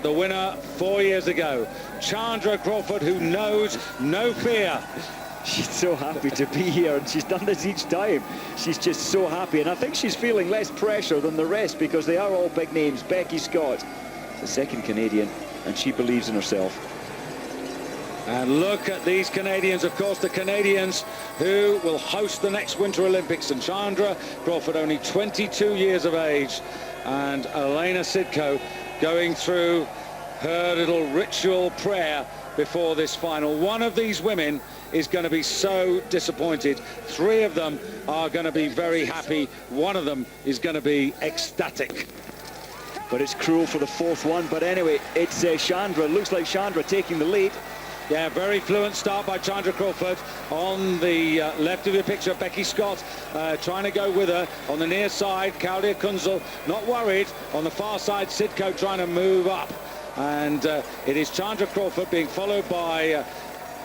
the winner 4 years ago. Chandra Crawford, who knows no fear. She's so happy to be here, and she's done this each time. She's just so happy, and I think she's feeling less pressure than the rest because they are all big names. Becky Scott, the second Canadian, and she believes in herself. And look at these Canadians, of course, the Canadians who will host the next Winter Olympics. And Chandra Crawford, only 22 years of age, and Elena Sidko going through her little ritual prayer before this final. One of these women is going to be so disappointed. Three of them are going to be very happy. One of them is going to be ecstatic. But it's cruel for the fourth one. But anyway, it's Chandra. Looks like Chandra taking the lead. Yeah, very fluent start by Chandra Crawford. On the left of your picture, Becky Scott trying to go with her. On the near side, Claudia Kunzel not worried. On the far side, Sidko trying to move up. And it is Chandra Crawford being followed by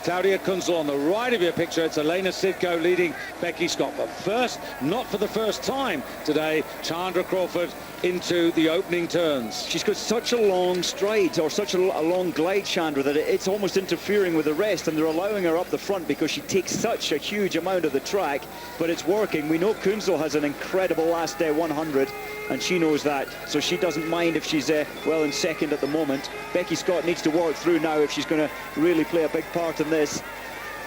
Claudia Kunzel. On the right of your picture, it's Elena Sidko leading Becky Scott. But first, not for the first time today, Chandra Crawford into the opening turns. She's got such a long stride, or such a long glide, Chandra, that it's almost interfering with the rest, and they're allowing her up the front because she takes such a huge amount of the track. But it's working. We know Kunzel has an incredible last 100, and she knows that, so she doesn't mind if she's well in second at the moment. Becky Scott needs to work through now if she's going to really play a big part in this.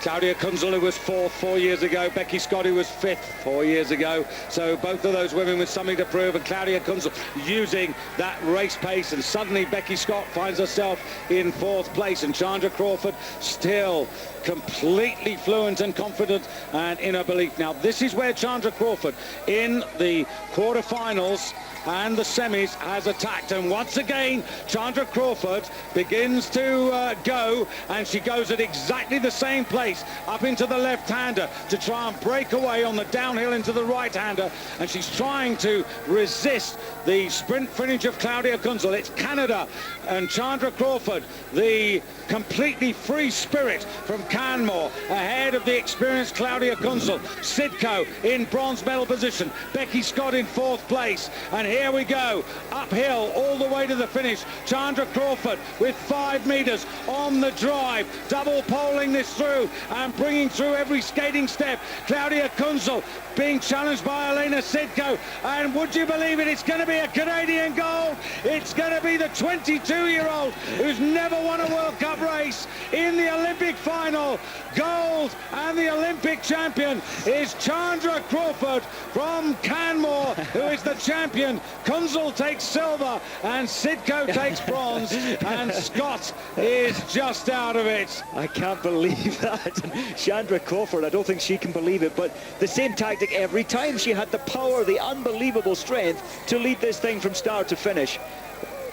Claudia Kunzel, who was fourth 4 years ago. Becky Scott, who was fifth 4 years ago. So both of those women with something to prove. And Claudia Kunzel using that race pace. And suddenly Becky Scott finds herself in fourth place. And Chandra Crawford still completely fluent and confident and in her belief. Now, this is where Chandra Crawford in the quarterfinals and the semis has attacked, and once again Chandra Crawford begins to go, and she goes at exactly the same place up into the left-hander to try and break away on the downhill into the right-hander, and she's trying to resist the sprint finish of Claudia Kunzel. It's Canada and Chandra Crawford, the completely free spirit from Canmore, ahead of the experienced Claudia Kunzel. Sidko in bronze medal position, Becky Scott in fourth place, and here we go, uphill all the way to the finish. Chandra Crawford with 5 meters on the drive, double poling this through and bringing through every skating step. Claudia Kunzel being challenged by Elena Sidko, and would you believe it, it's going to be a Canadian gold. It's going to be the 22-year-old who's never won a World Cup race in the Olympic final. Gold, and the Olympic champion is Chandra Crawford from Canmore, who is the champion. Kunzel takes silver and Sidko takes bronze, and Scott is just out of it. I can't believe that. Chandra Crawford, I don't think she can believe it, but the same tactic every time. She had the power, the unbelievable strength to lead this thing from start to finish.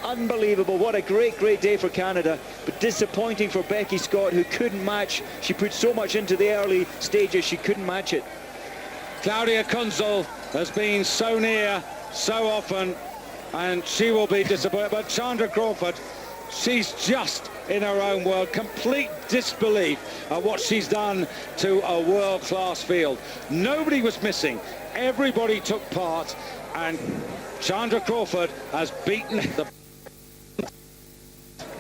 Unbelievable. What a great day for Canada, but disappointing for Becky Scott, who couldn't match. She put so much into the early stages, she couldn't match it. Claudia Kunzel has been so near so often, and she will be disappointed. But Chandra Crawford, she's just in her own world, complete disbelief at what she's done to a world-class field. Nobody was missing, everybody took part, and Chandra Crawford has beaten the...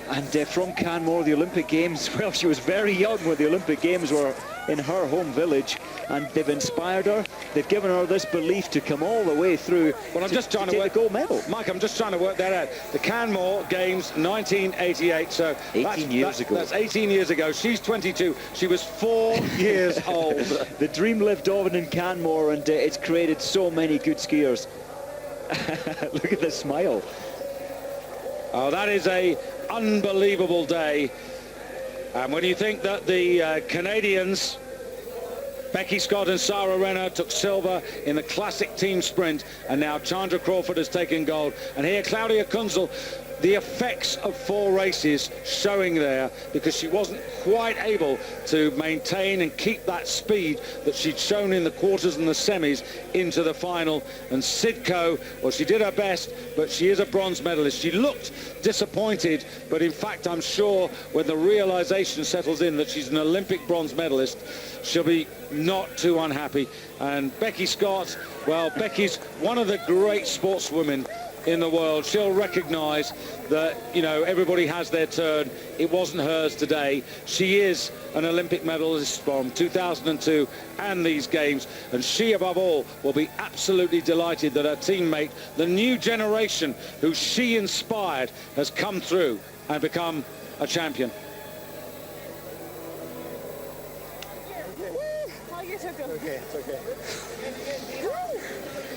And from Canmore, the Olympic Games, well, she was very young when the Olympic Games were in her home village, and they've inspired her. They've given her this belief to come all the way through. Well, I'm just trying to take work the gold medal. Mike, I'm just trying to work that out. The Canmore Games, 1988. So 18 years ago. That's 18 years ago. She's 22. She was 4 years old. The dream lived on in Canmore, and it's created so many good skiers. Look at the smile. Oh, that is a unbelievable day. And when you think that the Canadians, Becky Scott and Sarah Renner, took silver in the classic team sprint, and now Chandra Crawford has taken gold. And here Claudia Kunzel, the effects of 4 races showing there, because she wasn't quite able to maintain and keep that speed that she'd shown in the quarters and the semis into the final. And Sidko, well, she did her best, but she is a bronze medalist. She looked disappointed, but in fact, I'm sure when the realization settles in that she's an Olympic bronze medalist, she'll be not too unhappy. And Becky Scott, well, Becky's one of the great sportswomen in the world. She'll recognise that, you know, everybody has their turn. It wasn't hers today. She is an Olympic medalist from 2002 and these games, and she above all will be absolutely delighted that her teammate, the new generation who she inspired, has come through and become a champion. Okay, it's okay.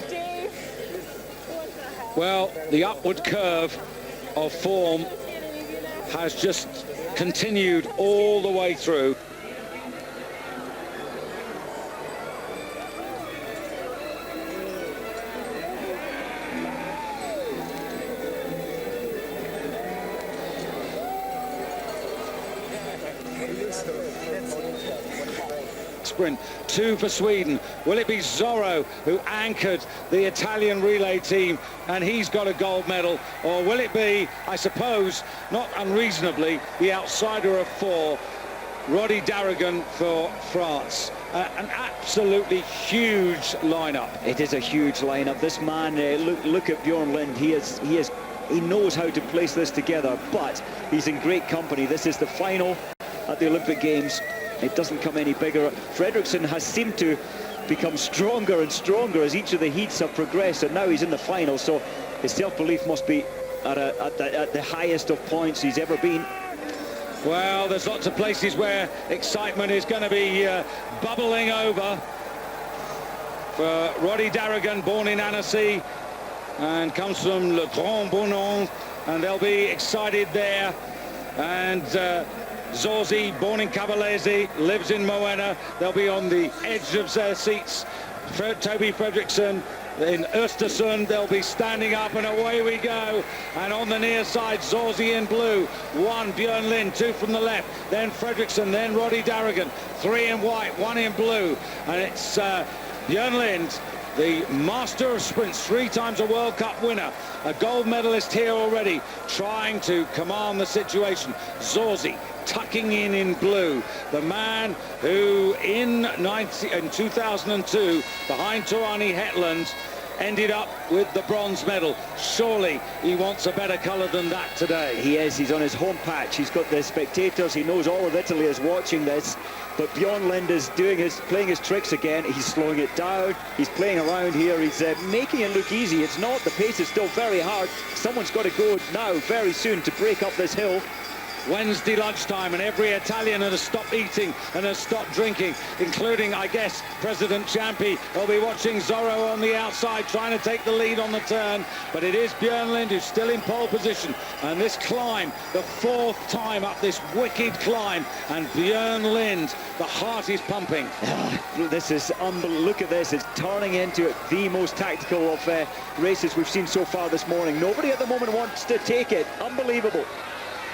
Dave, what the hell? Well, the upward curve of form has just continued all the way through. Sprint, 2 for Sweden. Will it be Zorro who anchored the Italian relay team and he's got a gold medal, or will it be, I suppose, not unreasonably, the outsider of 4, Roddy Darrigan for France? An absolutely huge lineup. It is a huge lineup. This man, look at Bjorn Lind. He knows how to place this together, but he's in great company. This is the final at the Olympic Games. It doesn't come any bigger. Fredriksson has seemed to become stronger and stronger as each of the heats have progressed, and now he's in the final, so his self-belief must be at the highest of points he's ever been. Well, there's lots of places where excitement is going to be bubbling over for Roddy Darrigan, born in Annecy and comes from Le Grand Bournon, and they'll be excited there. And Zorzi, born in Cavallese, lives in Moena. They'll be on the edge of their seats. Toby Fredriksson in Östersund, they'll be standing up, and away we go. And on the near side, Zorzi in blue. 1, Björn Lind, 2 from the left. Then Fredriksson, then Roddy Darrigan. 3 in white, 1 in blue. And it's Björn Lind, the master of sprints, 3 times a World Cup winner, a gold medalist here already, trying to command the situation. Zorzi tucking in blue, the man who in 2002 behind Torani Hetland ended up with the bronze medal. Surely he wants a better colour than that today. He is. He's on his home patch. He's got the spectators. He knows all of Italy is watching this. But Bjorn Lind is playing his tricks again. He's slowing it down. He's playing around here. He's making it look easy. It's not. The pace is still very hard. Someone's got to go now very soon to break up this hill. Wednesday lunchtime, and every Italian has stopped eating and has stopped drinking, including, I guess, President Ciampi. They'll be watching Zorro on the outside, trying to take the lead on the turn. But it is Björn Lind who's still in pole position. And this climb, the 4th time up this wicked climb, and Björn Lind, the heart is pumping. This is unbelievable. Look at this. It's turning into the most tactical of races we've seen so far this morning. Nobody at the moment wants to take it. Unbelievable.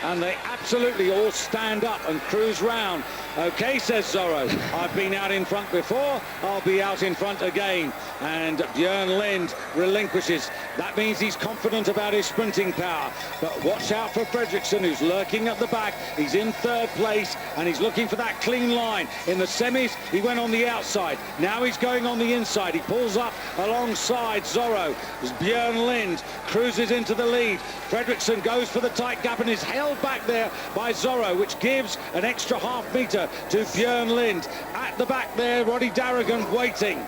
And they absolutely all stand up and cruise round. Okay, says Zorro, I've been out in front before, I'll be out in front again. And Björn Lind relinquishes. That means he's confident about his sprinting power. But watch out for Fredriksson, who's lurking at the back. He's in 3rd place, and he's looking for that clean line. In the semis, he went on the outside. Now he's going on the inside. He pulls up alongside Zorro as Björn Lind cruises into the lead. Fredriksson goes for the tight gap and is held back there by Zorro, which gives an extra half metre to Björn Lind. At the back there, Roddy Darrigan waiting.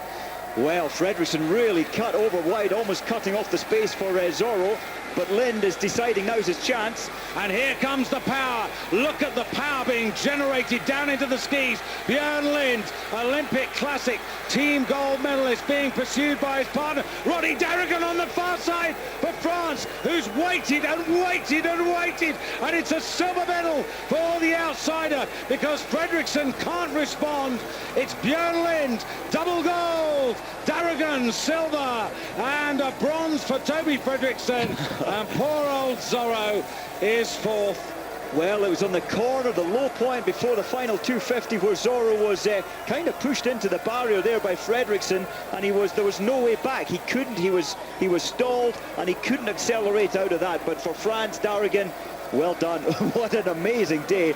Well, Fredriksson really cut over wide, almost cutting off the space for Zorro. But Lind is deciding now's his chance. And here comes the power. Look at the power being generated down into the skis. Björn Lind, Olympic classic team gold medalist, being pursued by his partner Roddy Darrigan on the far side for France, who's waited and waited and waited. And it's a silver medal for the outsider because Fredriksson can't respond. It's Björn Lind, double gold. Darrigan, silver, and a bronze for Toby Fredriksson. And poor old Zorro is 4th. Well, it was on the corner, the low point before the final 250, where Zorro was kind of pushed into the barrier there by Fredriksson, and there was no way back. He couldn't. He was stalled, and he couldn't accelerate out of that. But for France, Darrigan, well done. What an amazing day.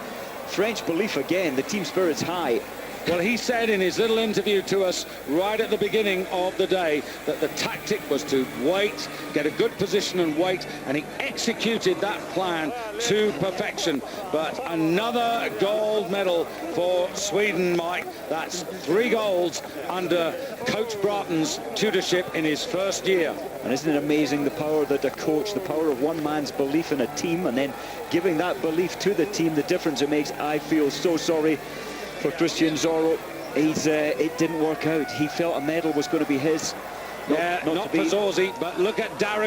French belief again. The team spirit's high. Well, he said in his little interview to us right at the beginning of the day that the tactic was to wait, get a good position and wait, and he executed that plan to perfection. But another gold medal for Sweden, Mike. That's 3 golds under Coach Broughton's tutorship in his first year. And isn't it amazing the power that a coach, the power of one man's belief in a team, and then giving that belief to the team, the difference it makes. I feel so sorry for Christian Zorro. It didn't work out. He felt a medal was going to be his. Not for Zorzi, but look at Darren.